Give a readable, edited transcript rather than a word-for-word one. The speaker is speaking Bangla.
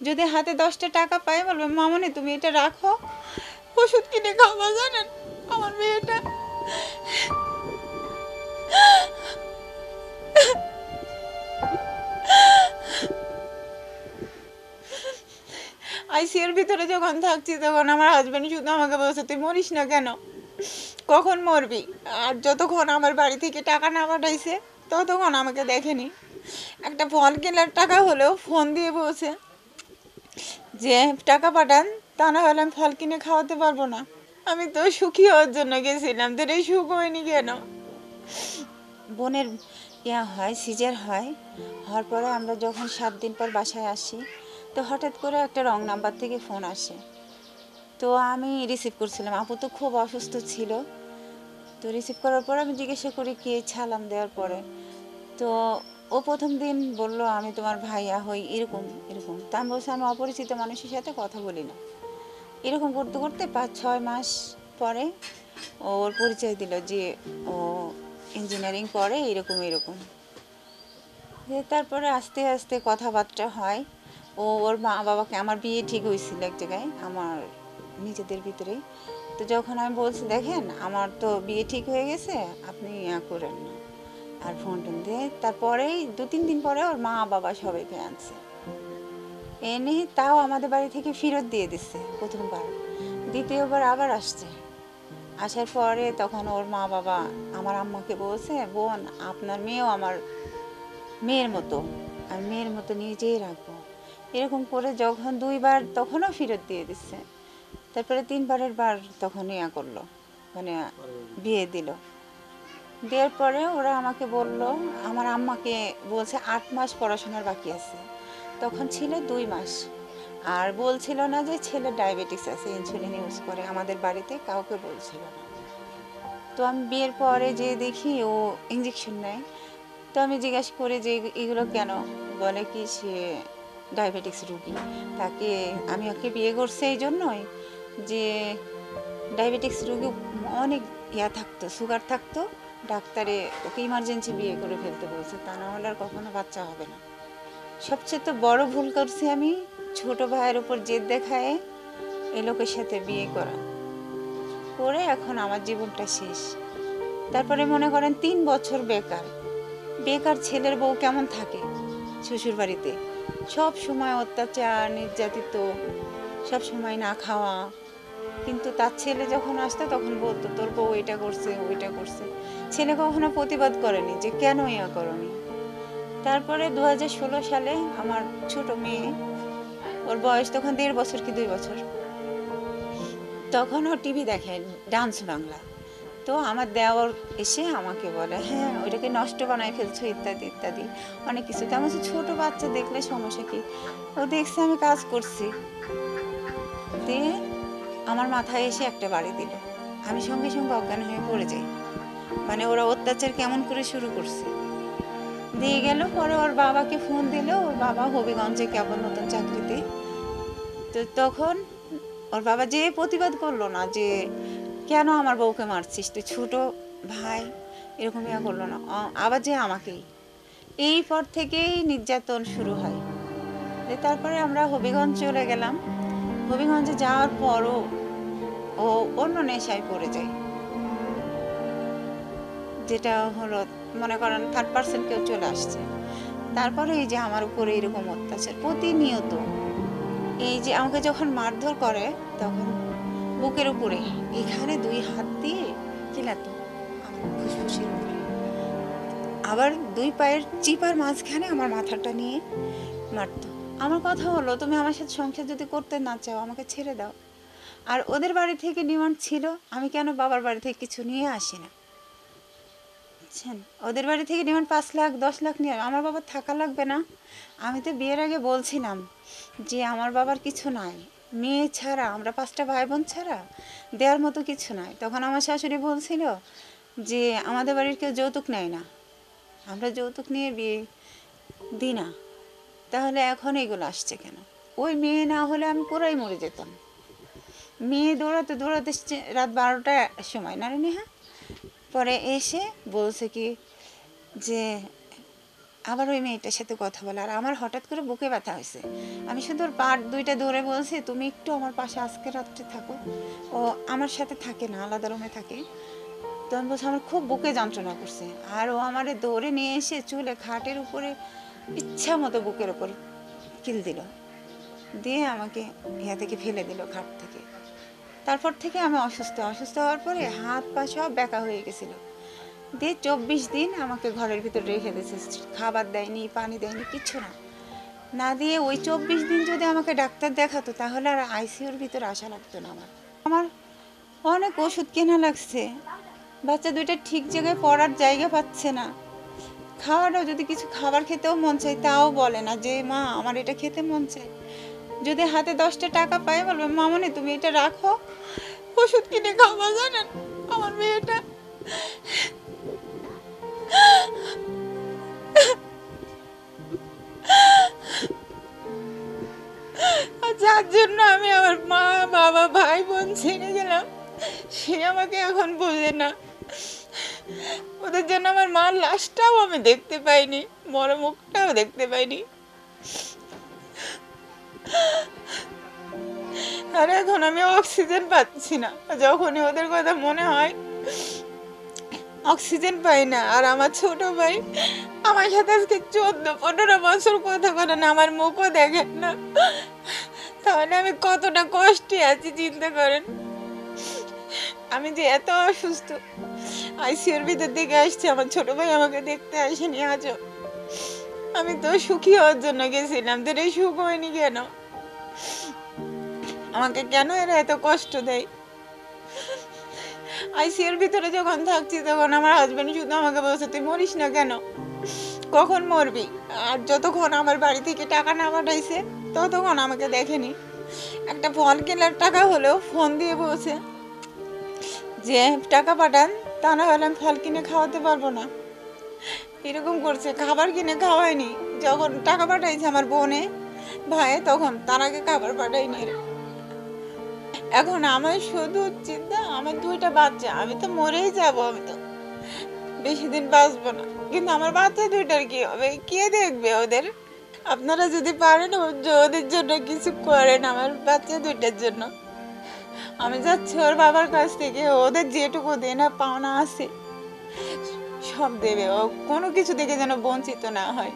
যদি হাতে 10টা টাকা পাই বলবে মামনি তুমি এটা রাখো, ওষুধ কিনে খাওয়া। জানেন আমার মেয়েটা আইসিইউর ভিতরে যখন থাকছি তখন আমার হাজব্যান্ড শুধু আমাকে বলছে তুই মরিস না কেন, কখন মরবি। আর যতক্ষণ আমার বাড়ি থেকে টাকা না পাঠাইছে ততক্ষণ আমাকে দেখেনি। একটা ফল কেনার টাকা হলেও ফোন দিয়ে বলছে যে টাকা পাঠান, তা না হলে আমি ফল কিনে খাওয়াতে পারবো না। আমি তো সুখী হওয়ার জন্য গেছিলাম, তোর এই সুখ হয়নি কেন। বোনের হয় সিজার হওয়ার পরে আমরা যখন 7 দিন পর বাসায় আসি তো হঠাৎ করে একটা রং নাম্বার থেকে ফোন আসে। তো আমি রিসিভ করছিলাম, আপু তো খুব অসুস্থ ছিল। তো রিসিভ করার পর আমি জিজ্ঞাসা করি কে, সালাম দেওয়ার পরে তো ও প্রথম দিন বলল আমি তোমার ভাইয়া হই, এরকম এরকম। তা আমি বলছি আমি অপরিচিত মানুষের সাথে কথা বলি না। এরকম করতে করতে 5-6 মাস পরে ওর পরিচয় দিল যে ও ইঞ্জিনিয়ারিং করে, এরকম এরকম। তারপরে আস্তে আস্তে কথাবার্তা হয়। ওর মা বাবাকে, আমার বিয়ে ঠিক হয়েছিল এক জায়গায় আমার নিজেদের ভিতরেই। তো যখন আমি বলছি দেখেন আমার তো বিয়ে ঠিক হয়ে গেছে, আপনি করেন না আর ফোন টোন দিয়ে, তারপরেই 2-3 দিন পরে ওর মা বাবা সবাইকে আনছে, এনে তাও আমাদের বাড়ি থেকে ফেরত দিয়ে দিচ্ছে প্রথমবার। দ্বিতীয়বার আবার আসছে, আসার পরে তখন ওর মা বাবা আমার আম্মাকে বলছে বোন আপনার মেয়েও আমার মেয়ের মতো, আমি মেয়ের মতো নিজেই রাখবো। এরকম করে যখন 2বার তখনও ফেরত দিয়ে দিচ্ছে। তারপরে 3বারের বার তখন করলো, মানে বিয়ে দিল। দেওয়ার পরে ওরা আমাকে বলল, আমার আম্মাকে বলছে 8 মাস পড়াশোনার বাকি আছে, তখন ছিল 2 মাস। আর বলছিল না যে ছেলে ডায়াবেটিস আছে, ইনসুলিন ইউজ করে, আমাদের বাড়িতে কাউকে বলছিল না। তো আমি বিয়ের পরে যে দেখি ও ইঞ্জেকশন নেয়। তো আমি জিজ্ঞাসা করি যে এগুলো কেন, বলে কি সে ডায়াবেটিক্স রুগী, তাকে আমি ওকে বিয়ে করছি এই জন্যই যে ডায়াবেটিক্স রুগী অনেক থাকতো, সুগার থাকতো, ডাক্তারে ওকে ইমার্জেন্সি বিয়ে করে ফেলতে বলছে, তা না হলে আর কখনো বাচ্চা হবে না। সবচেয়ে তো বড় ভুল করছি আমি, ছোট ভাইয়ের উপর জেদ দেখায় এই লোকের সাথে বিয়ে করে এখন আমার জীবনটা শেষ। তারপরে মনে করেন 3 বছর বেকার। বেকার ছেলের বউ কেমন থাকে শ্বশুর বাড়িতে, সব সময় অত্যাচার, নির্যাতিত, সব সময় না খাওয়া। কিন্তু তার ছেলে যখন আসতো তখন বলতো তোর বউ এটা করছে ওইটা করছে, ছেলে কখনো প্রতিবাদ করেনি যে কেন ইয়া করনি। তারপরে 2016 সালে আমার ছোট মেয়ে, ওর বয়স তখন 1.5 বছর কি 2 বছর, তখন ও টিভি দেখে ডান্স বাংলা। তো আমার দেওর এসে আমাকে বলে হ্যাঁ ওইটাকে নষ্ট বানায় ফেলছো ইত্যাদি ইত্যাদি অনেক কিছু। তেমন ছোট বাচ্চা দেখলে সমস্যা কি, ও দেখছে আমি কাজ করছি, দিয়ে আমার মাথায় এসে একটা বাড়ি দিল। আমি সঙ্গে সঙ্গে অজ্ঞান হয়ে পড়ে যাই, মানে ওরা অত্যাচার কেমন করে শুরু করছে। দিয়ে গেল, পরে ওর বাবাকে ফোন দিল, ওর বাবা হবিগঞ্জে কেবল নতুন চাকরিতে। তো তখন ওর বাবা যে প্রতিবাদ করলো না যে কেন আমার বউকে মারছিস, তুই ছোট ভাই, এরকম ইয়া করলো না, আবার যে আমাকেই। এই পর থেকেই নির্যাতন শুরু হয়। তারপরে আমরা হবিগঞ্জ চলে গেলাম। হবিগঞ্জে যাওয়ার পরও ও অন্য নেশায় পড়ে যায়, যেটা হলো মনে করেন 3rd পার্সন কেউ চলে আসছে। তারপরে এই যে আমার উপরে এরকম অত্যাচার প্রতিনিয়ত, এই যে আমাকে যখন মারধর করে তখন বুকের উপরে এখানে 2 হাত দিয়ে কিলাতো আমার ফুসফুসের উপরে, আবার 2 পায়ের চিপার মাঝখানে আমার মাথাটা নিয়ে মারতো। আমার কথা হলো তুমি আমার সাথে সংসার যদি করতে না চাও আমাকে ছেড়ে দাও। আর ওদের বাড়ি থেকে ডিমান্ড ছিল আমি কেন বাবার বাড়ি থেকে কিছু নিয়ে আসি না, বুঝছেন। ওদের বাড়ি থেকে ডিমান্ড 5 লাখ 10 লাখ নিয়ে, আমার বাবার থাকা লাগবে না। আমি তো বিয়ের আগে বলছিলাম যে আমার বাবার কিছু নাই, মেয়ে ছাড়া, আমরা 5টা ভাই বোন ছাড়া দেওয়ার মতো কিছু নাই। তখন আমার শাশুড়ি বলছিল যে আমাদের বাড়ির কেউ যৌতুক নেয় না, আমরা যৌতুক নিয়ে বিয়ে দিই না, তাহলে এখন এগুলো আসছে কেন। ওই মেয়ে না হলে আমি পুরাই মরে যেতাম। মেয়ে দৌড়াতে দৌড়াতে রাত 12টার সময় না রে নেহা, পরে এসে বলছে কি যে আবার ওই মেয়েটার সাথে কথা বলে। আর আমার হঠাৎ করে বুকে ব্যথা হয়েছে। আমি শুধু ওর পা দুইটা ধরে বলছি, তুমি একটু আমার পাশে আজকে রাত্রে থাকো। ও আমার সাথে থাকে না, আলাদা রুমে থাকে। তো আমি বলছি আমার খুব বুকে যন্ত্রণা করছে। আর ও আমারে দৌড়ে নিয়ে এসে চুলে খাটের উপরে ইচ্ছা মতো বুকের উপর কিল দিল, দিয়ে আমাকে ইয়া থেকে ফেলে দিল খাট থেকে। তারপর থেকে আমি অসুস্থ হওয়ার পরে হাত পা সব ব্যাকা হয়ে গেছিলো। দিয়ে 24 দিন আমাকে ঘরের ভিতর রেখে দিয়েছে, খাবার দেয়নি, পানি দেয়নি, কিচ্ছু না। না দিয়ে ওই 24 দিন যদি আমাকে ডাক্তার দেখাতো তাহলে আর আইসিইউর ভিতর আসা লাগতো না। আমার অনেক ওষুধ কেনা লাগছে, বাচ্চা দুইটা ঠিক জায়গায় পড়ার জায়গা পাচ্ছে না। খাওয়ারও যদি কিছু খাবার খেতেও মন চায় তাও বলে না যে মা আমার এটা খেতে মন চায়। যদি হাতে 10টা টাকা পাই বলবে মামনি তুমি এটা রাখো, ওষুধ কিনে খাওয়া। জানেন আমার মেয়েটা যার জন্য আমি আমার মা বাবা ভাই বোন ছেড়ে গেলাম, সে আমাকে এখন বোঝে না। ওদের জন্য আমার মার লাশটাও আমি দেখতে পাইনি, মরা মুখটাও দেখতে পাইনি। আর এখন আমি অক্সিজেন পাচ্ছি না, যখনই ওদের কথা মনে হয় অক্সিজেন পাই না। আর আমার ছোট ভাই আমার সাথে আজকে 14-15 বছর কথা বলে না, আমার মুখও দেখেন না। তাহলে আমি কতটা কষ্টে আছি চিন্তা করেন। আমি যে এত অসুস্থ, আইসিইউর ভিতর থেকে আসছি, আমার ছোট ভাই আমাকে দেখতে আসেনি আজও। আমি তো সুখী হওয়ার জন্য গেছিলাম, তো এই সুখ হয়নি কেন? আমাকে কেন এরা এত কষ্ট দেয়? আইসিইউর ভিতরে যখন থাকছি তখন আমার হাজবেন্ড শুধু আমাকে বলছে তুই মরিস না কেন, কখন মরবি। আর যতক্ষণ আমার বাড়ি থেকে টাকা না পাঠাইছে ততক্ষণ আমাকে দেখেনি। একটা ফল কেনার টাকা হলেও ফোন দিয়ে বলছে যে টাকা পাঠান, তা না হলে আমি ফল কিনে খাওয়াতে পারবো না, এরকম করছে। খাবার কিনে খাওয়ায়নি, যখন টাকা পাঠাইছে আমার বোনে ভাই তখন তার আগে খাবার পাঠায়নি। এখন আমার শুধু চিন্তা আমার 2টা বাচ্চা, আমি তো মরেই যাব, আমি তো বেশি দিন বাঁচবো না, কিন্তু আমার বাচ্চা 2টার কি হবে, কে দেখবে ওদের? আপনারা যদি পারেন ওদের জন্য কিছু করেন, আমার বাচ্চা 2টার জন্য। আমি যাচ্ছি ওর বাবার কাছ থেকে, ওদের যেটুকু দেনা পাওনা আছে সব দেবে, ও কোনো কিছু থেকে যেন বঞ্চিত না হয়।